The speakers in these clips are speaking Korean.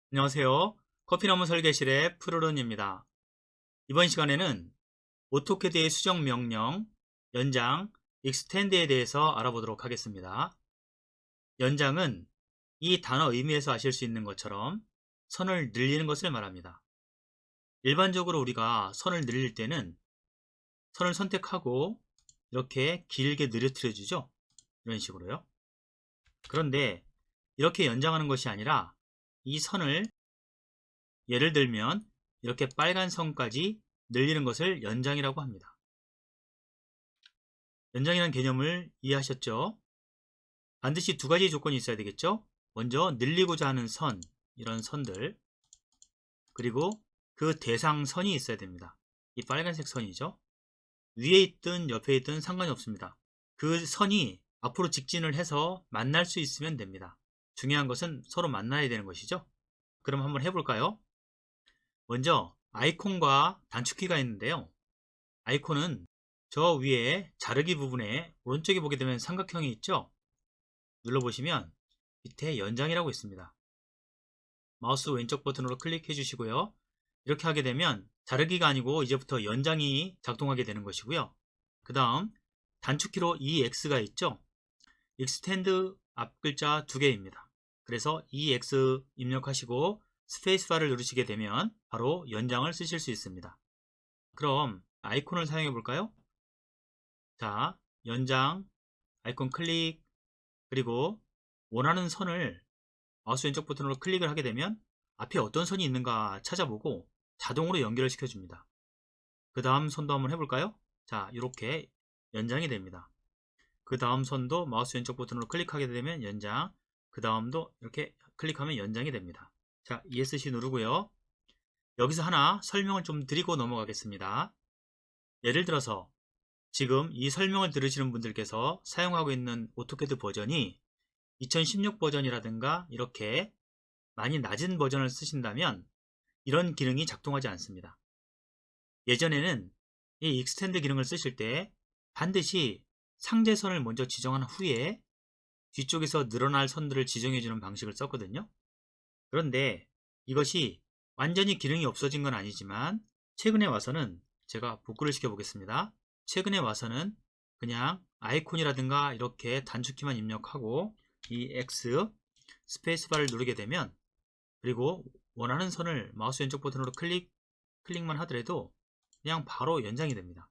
안녕하세요. 커피나무 설계실의 푸르른입니다. 이번 시간에는 오토캐드의 수정 명령, 연장, 익스텐드에 대해서 알아보도록 하겠습니다. 연장은 이 단어 의미에서 아실 수 있는 것처럼 선을 늘리는 것을 말합니다. 일반적으로 우리가 선을 늘릴 때는 선을 선택하고 이렇게 길게 늘어뜨려 주죠. 이런 식으로요. 그런데 이렇게 연장하는 것이 아니라 이 선을 예를 들면 이렇게 빨간 선까지 늘리는 것을 연장이라고 합니다. 연장이라는 개념을 이해하셨죠? 반드시 두 가지 조건이 있어야 되겠죠? 먼저 늘리고자 하는 선, 이런 선들, 그리고 그 대상선이 있어야 됩니다. 이 빨간색 선이죠. 위에 있든 옆에 있든 상관이 없습니다. 그 선이 앞으로 직진을 해서 만날 수 있으면 됩니다. 중요한 것은 서로 만나야 되는 것이죠. 그럼 한번 해볼까요? 먼저 아이콘과 단축키가 있는데요. 아이콘은 저 위에 자르기 부분에 오른쪽에 보게 되면 삼각형이 있죠. 눌러보시면 밑에 연장이라고 있습니다. 마우스 왼쪽 버튼으로 클릭해 주시고요. 이렇게 하게 되면 자르기가 아니고 이제부터 연장이 작동하게 되는 것이고요. 그 다음 단축키로 EX가 있죠. 익스텐드 앞 글자 두 개입니다. 그래서 EX 입력하시고 스페이스바를 누르시게 되면 바로 연장을 쓰실 수 있습니다. 그럼 아이콘을 사용해 볼까요? 자, 연장, 아이콘 클릭, 그리고 원하는 선을 마우스 왼쪽 버튼으로 클릭을 하게 되면 앞에 어떤 선이 있는가 찾아보고 자동으로 연결을 시켜줍니다. 그 다음 선도 한번 해볼까요? 자, 이렇게 연장이 됩니다. 그 다음 선도 마우스 왼쪽 버튼으로 클릭하게 되면 연장, 그 다음도 이렇게 클릭하면 연장이 됩니다. 자, ESC 누르고요. 여기서 하나 설명을 좀 드리고 넘어가겠습니다. 예를 들어서 지금 이 설명을 들으시는 분들께서 사용하고 있는 오토캐드 버전이 2016 버전이라든가 이렇게 많이 낮은 버전을 쓰신다면 이런 기능이 작동하지 않습니다. 예전에는 이 익스텐드 기능을 쓰실 때 반드시 상대선을 먼저 지정한 후에 뒤쪽에서 늘어날 선들을 지정해주는 방식을 썼거든요. 그런데 이것이 완전히 기능이 없어진 건 아니지만 최근에 와서는 제가 복구를 시켜 보겠습니다. 최근에 와서는 그냥 아이콘이라든가 이렇게 단축키만 입력하고 이 X 스페이스바를 누르게 되면 그리고 원하는 선을 마우스 왼쪽 버튼으로 클릭만 하더라도 그냥 바로 연장이 됩니다.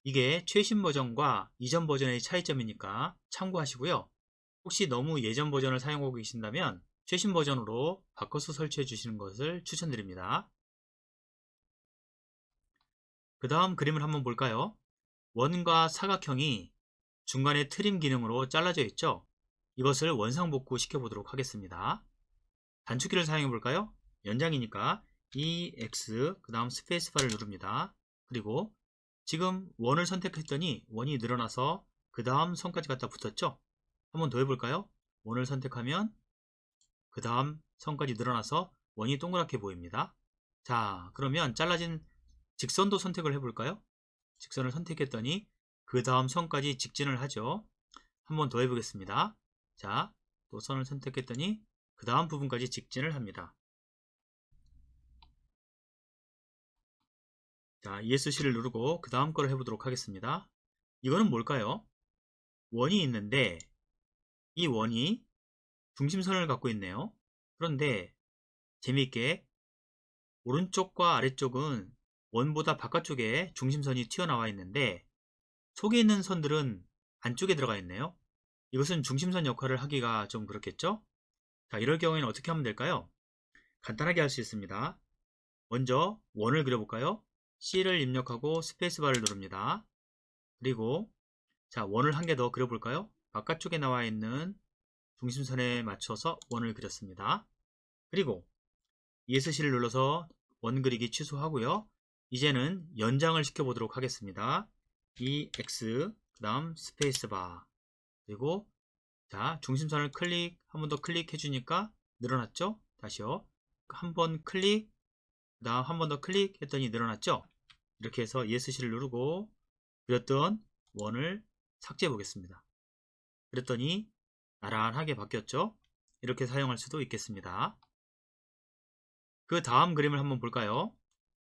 이게 최신 버전과 이전 버전의 차이점이니까 참고하시고요. 혹시 너무 예전 버전을 사용하고 계신다면 최신 버전으로 바꿔서 설치해 주시는 것을 추천드립니다. 그 다음 그림을 한번 볼까요? 원과 사각형이 중간에 트림 기능으로 잘라져 있죠? 이것을 원상복구 시켜보도록 하겠습니다. 단축키를 사용해 볼까요? 연장이니까 EX 그 다음 스페이스바를 누릅니다. 그리고 지금 원을 선택했더니 원이 늘어나서 그 다음 선까지 갖다 붙었죠? 한번 더 해볼까요? 원을 선택하면 그 다음 선까지 늘어나서 원이 동그랗게 보입니다. 자, 그러면 잘라진 직선도 선택을 해볼까요? 직선을 선택했더니 그 다음 선까지 직진을 하죠. 한번 더 해보겠습니다. 자, 또 선을 선택했더니 그 다음 부분까지 직진을 합니다. 자, ESC를 누르고 그 다음 거를 해보도록 하겠습니다. 이거는 뭘까요? 원이 있는데 이 원이 중심선을 갖고 있네요. 그런데 재미있게 오른쪽과 아래쪽은 원보다 바깥쪽에 중심선이 튀어나와 있는데 속에 있는 선들은 안쪽에 들어가 있네요. 이것은 중심선 역할을 하기가 좀 그렇겠죠? 자, 이럴 경우에는 어떻게 하면 될까요? 간단하게 할 수 있습니다. 먼저 원을 그려볼까요? C를 입력하고 스페이스바를 누릅니다. 그리고 자, 원을 한 개 더 그려볼까요? 바깥쪽에 나와 있는 중심선에 맞춰서 원을 그렸습니다. 그리고 ESC를 눌러서 원 그리기 취소하고요. 이제는 연장을 시켜보도록 하겠습니다. EX 그 다음 스페이스바 그리고 자 중심선을 한 번 더 클릭해 주니까 늘어났죠? 다시요. 한 번 클릭 그 다음 한 번 더 클릭했더니 늘어났죠? 이렇게 해서 ESC를 누르고 그렸던 원을 삭제해 보겠습니다. 그랬더니 나란하게 바뀌었죠? 이렇게 사용할 수도 있겠습니다. 그 다음 그림을 한번 볼까요?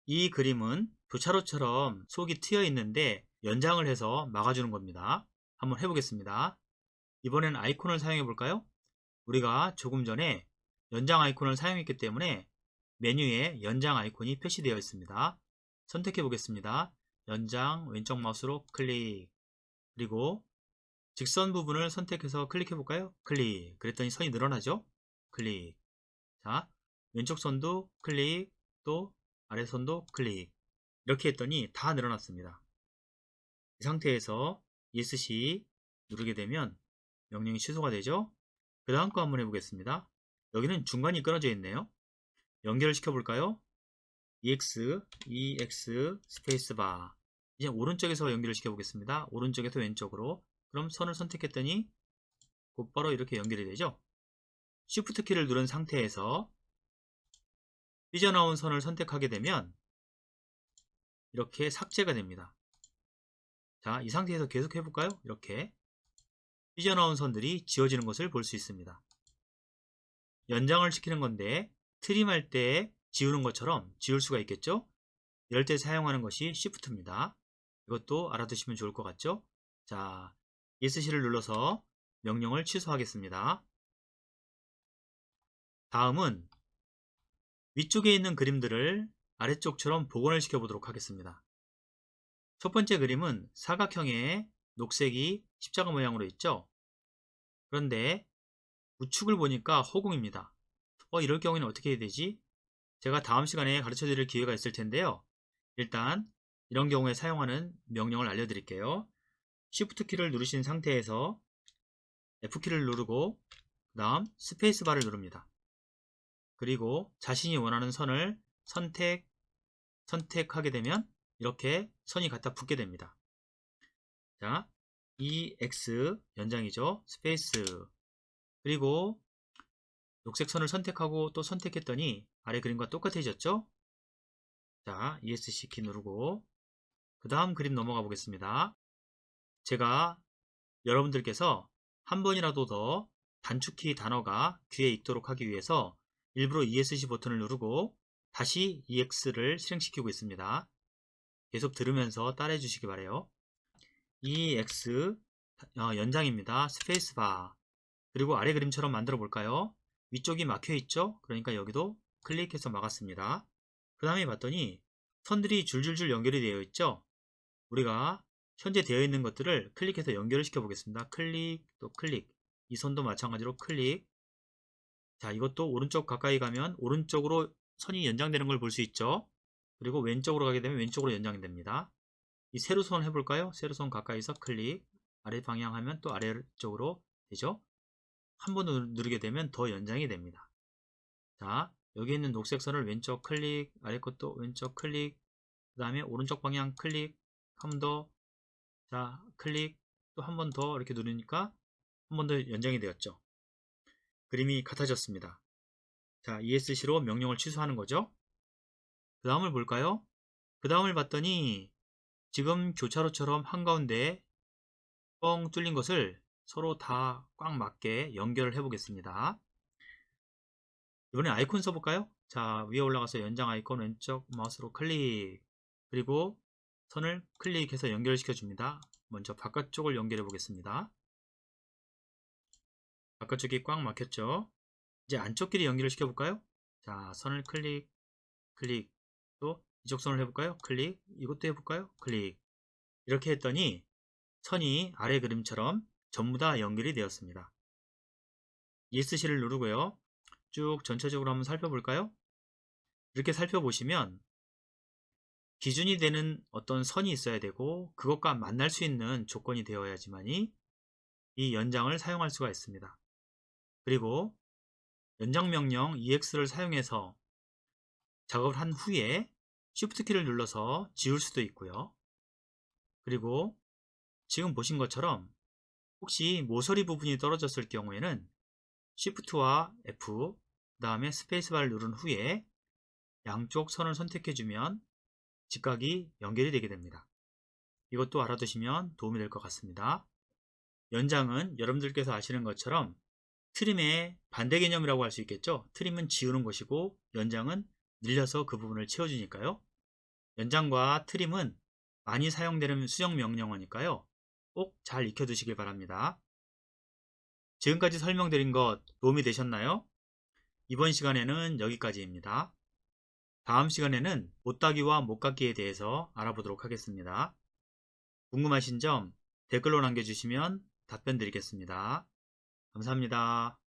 이 그림은 교차로처럼 속이 트여 있는데 연장을 해서 막아주는 겁니다. 한번 해보겠습니다. 이번엔 아이콘을 사용해 볼까요? 우리가 조금 전에 연장 아이콘을 사용했기 때문에 메뉴에 연장 아이콘이 표시되어 있습니다. 선택해 보겠습니다. 연장 왼쪽 마우스로 클릭, 그리고 직선 부분을 선택해서 클릭해 볼까요? 클릭. 그랬더니 선이 늘어나죠? 클릭. 자, 왼쪽 선도 클릭, 또 아래 선도 클릭. 이렇게 했더니 다 늘어났습니다. 이 상태에서 ESC 누르게 되면 명령이 취소가 되죠? 그 다음 거 한번 해보겠습니다. 여기는 중간이 끊어져 있네요. 연결을 시켜볼까요? EX 스페이스바. 이제 오른쪽에서 연결을 시켜보겠습니다. 오른쪽에서 왼쪽으로. 그럼 선을 선택했더니 곧바로 이렇게 연결이 되죠. Shift 키를 누른 상태에서 삐져나온 선을 선택하게 되면 이렇게 삭제가 됩니다. 자, 이 상태에서 계속 해볼까요? 이렇게 삐져나온 선들이 지워지는 것을 볼 수 있습니다. 연장을 시키는 건데 트림할 때 지우는 것처럼 지울 수가 있겠죠? 이럴 때 사용하는 것이 Shift입니다. 이것도 알아두시면 좋을 것 같죠? 자, ESC를 눌러서 명령을 취소하겠습니다. 다음은 위쪽에 있는 그림들을 아래쪽처럼 복원을 시켜보도록 하겠습니다. 첫 번째 그림은 사각형의 녹색이 십자가 모양으로 있죠? 그런데 우측을 보니까 허공입니다. 이럴 경우에는 어떻게 해야 되지? 제가 다음 시간에 가르쳐 드릴 기회가 있을 텐데요. 일단 이런 경우에 사용하는 명령을 알려드릴게요. Shift 키를 누르신 상태에서 F키를 누르고 그 다음 스페이스바를 누릅니다. 그리고 자신이 원하는 선을 선택하게 되면 이렇게 선이 갖다 붙게 됩니다. 자, EX 연장이죠. 스페이스, 그리고 녹색 선을 선택하고 또 선택했더니 아래 그림과 똑같아졌죠? 자, ESC 키 누르고 그 다음 그림 넘어가 보겠습니다. 제가 여러분들께서 한 번이라도 더 단축키 단어가 귀에 익도록 하기 위해서 일부러 ESC 버튼을 누르고 다시 EX를 실행시키고 있습니다. 계속 들으면서 따라해 주시기 바래요. EX 연장입니다. 스페이스바. 그리고 아래 그림처럼 만들어 볼까요? 위쪽이 막혀 있죠? 그러니까 여기도 클릭해서 막았습니다. 그 다음에 봤더니 선들이 줄줄줄 연결이 되어 있죠? 우리가 현재 되어 있는 것들을 클릭해서 연결을 시켜 보겠습니다. 클릭, 또 클릭. 이 선도 마찬가지로 클릭. 자, 이것도 오른쪽 가까이 가면 오른쪽으로 선이 연장되는 걸 볼 수 있죠? 그리고 왼쪽으로 가게 되면 왼쪽으로 연장이 됩니다. 이 세로선 해볼까요? 세로선 가까이서 클릭. 아래 방향 하면 또 아래쪽으로 되죠? 한 번 누르게 되면 더 연장이 됩니다. 자, 여기 있는 녹색 선을 왼쪽 클릭, 아래 것도 왼쪽 클릭, 그 다음에 오른쪽 방향 클릭, 한 번 더, 자, 클릭, 또 한 번 더 이렇게 누르니까 한 번 더 연장이 되었죠. 그림이 같아졌습니다. 자, ESC로 명령을 취소하는 거죠. 그 다음을 볼까요? 그 다음을 봤더니 지금 교차로처럼 한가운데 뻥 뚫린 것을 서로 다 꽉 맞게 연결을 해 보겠습니다. 이번엔 아이콘 써볼까요? 자, 위에 올라가서 연장 아이콘 왼쪽 마우스로 클릭, 그리고 선을 클릭해서 연결시켜 줍니다. 먼저 바깥쪽을 연결해 보겠습니다. 바깥쪽이 꽉 막혔죠? 이제 안쪽끼리 연결을 시켜볼까요? 자, 선을 클릭, 클릭, 또 이쪽 선을 해볼까요? 클릭, 이것도 해볼까요? 클릭. 이렇게 했더니 선이 아래 그림처럼 전부 다 연결이 되었습니다. ESC를 누르고요. 쭉 전체적으로 한번 살펴볼까요? 이렇게 살펴보시면 기준이 되는 어떤 선이 있어야 되고 그것과 만날 수 있는 조건이 되어야지만이 이 연장을 사용할 수가 있습니다. 그리고 연장 명령 EX를 사용해서 작업을 한 후에 Shift 키를 눌러서 지울 수도 있고요. 그리고 지금 보신 것처럼 혹시 모서리 부분이 떨어졌을 경우에는 Shift와 F, 그 다음에 스페이스바를 누른 후에 양쪽 선을 선택해주면 직각이 연결이 되게 됩니다. 이것도 알아두시면 도움이 될 것 같습니다. 연장은 여러분들께서 아시는 것처럼 트림의 반대 개념이라고 할 수 있겠죠. 트림은 지우는 것이고 연장은 늘려서 그 부분을 채워주니까요. 연장과 트림은 많이 사용되는 수정 명령어니까요. 꼭 잘 익혀두시길 바랍니다. 지금까지 설명드린 것 도움이 되셨나요? 이번 시간에는 여기까지입니다. 다음 시간에는 못따기와 못깎기에 대해서 알아보도록 하겠습니다. 궁금하신 점 댓글로 남겨주시면 답변 드리겠습니다. 감사합니다.